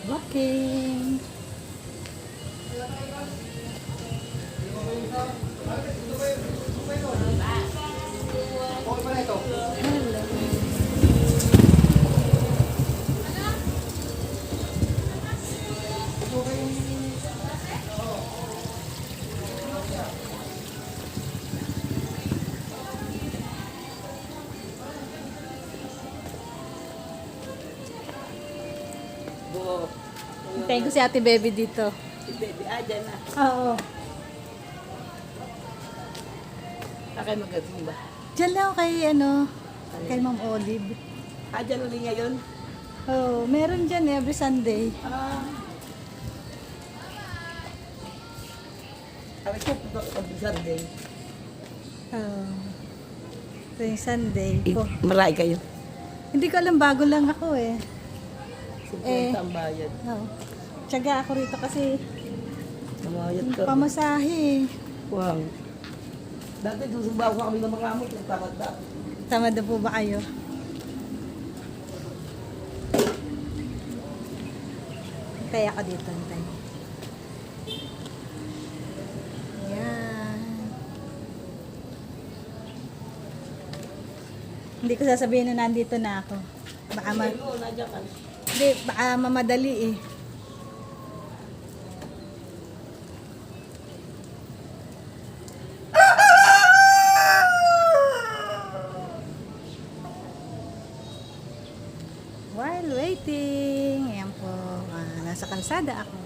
Walking. Hello. Buo. Hintayin ko si Ate Baby dito. Si Baby, dyan na. Oo. Akay magaling ba? Diyan lang kay kay Ma'am Olive. Dyan ulit ngayon? Oh, meron dyan every Sunday. Sabi ko, pag-Sunday. Oh. Tuwing Sunday. Marami kayo. Hindi ko alam, bago lang ako eh. 50 ang bayad. Oo. Tiyaga ako rito kasi Namayad ka. pamasahe. Wow. Dati susubaw ko kami ng mga amot. Tamad na. Tamad na po ba kayo? Kaya ako dito, antay. Yan. Hindi ko sasabihin na nandito na ako. Baka Nandiyan ka. hindi, baka mamadali eh. While waiting, ayan po, nasa kalsada ako.